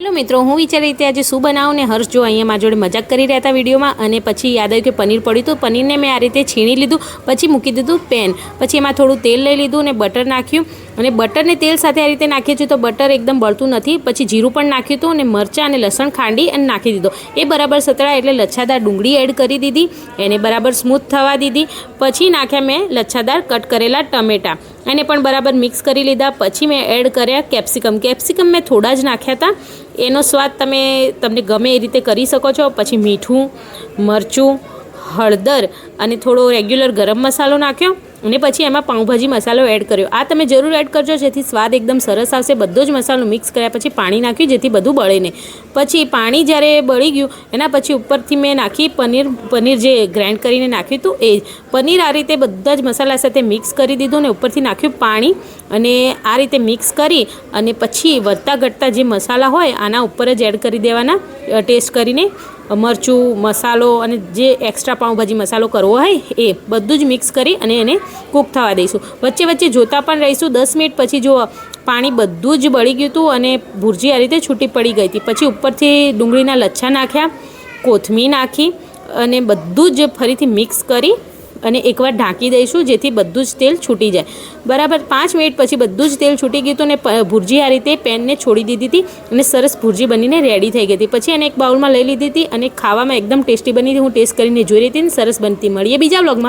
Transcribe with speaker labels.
Speaker 1: Hello मित्रों, हूँ विचारी रीते आज शू बनावुं ने हर्ष जो अहीं मारी जोड़े मजाक करी रह्या हता विडियोमां अने पछी याद आव्युं के पनीर पड्युं तो पनीर ने मैं आ रीते छीणी लीधुं, पछी मूकी दीधुं पेन, पछी एमां थोड़ुं तेल लई लीधुं अने बटर नाख्युं अने बटर ने तेल साथे आ रीते नाखीए छीए तो बटर एकदम बळતું નથી। पछी जीरुं पण नाख्युं हतुं अने मरचां अने लसण खांडी अने नाखी दीधो। ए बराबर सतळाय एटले लच्छादार डુંગળી एड करी दीधी, एने बराबर स्मूथ थवा दीधी। पछी नाख्या मैं लच्छादार कट करेला टमेटा अने पण बराबर मिक्स करी लीधा। पछी मैं एड कर्या केप्सिकम मैं थोड़ा ज नाख्या हता, एनो स्वाद तमने गमे ए रीते करी शको छो। पछी मीठुं, मरचुं, हळदर अने थोड़ो रेग्युलर गरम मसालो नाख्यो अने पछी एमां पावभाजी मसालो एड कर्यो। आ तमे जरूर एड करजो जेथी स्वाद एकदम सरस आवशे। बधो ज मसालो मिक्स कर्या पछी पाणी नाख्युं जेथी बधुं बळे नहीं। पछी पाणी ज्यारे बळी गयुं एना पछी उपरथी मैं नाखी पनीर जे ग्राइंड करीने नाख्युं हतुं ए पनीर आ रीते बधा ज मसाला साथे मिक्स करी दीधुं ने उपरथी नाख्युं पाणी अने आ रीते मिक्स करी अने पछी વધતા ઘટતા जे मसाला होय आना उपर ज एड करी देवाना टेस्ट करीने। मरचुं मसालो अने जे एक्स्ट्रा पावभाजी मसालो करवो होय ए बधुं ज मिक्स करी अने एने कूक थवा दईशुं। वच्चे वच्चे जोता पण रहीशुं। 10 मिनिट पछी जो पाणी बधुं ज बળી गयुं हतुं अने भुरजी आ रीते छूटी पड़ी गई हती। पछी उपरथी डુંગળીના लच्छा नाख्या, कोथमीर नाखी अने बधुं ज फरीथी मिक्स करी अने एकवार ढांकी दईशुं जेथी बधुं ज तेल छूटी जाए। बराबर 5 मिनिट पछी बधुं ज तेल छूटी गयुं हतुं अने भुरजी आ रीते पेनने छोड़ी दीधी हती अने सरस भुरजी बनीने रेडी थई गई हती। पछी एने एक बाउलमां लई लीधी हती अने खावामां एकदम टेस्टी बनी हती। हूँ टेस्ट करीने जोई रही हती, सरस बनती। मळीए बीजा व्लॉगमां।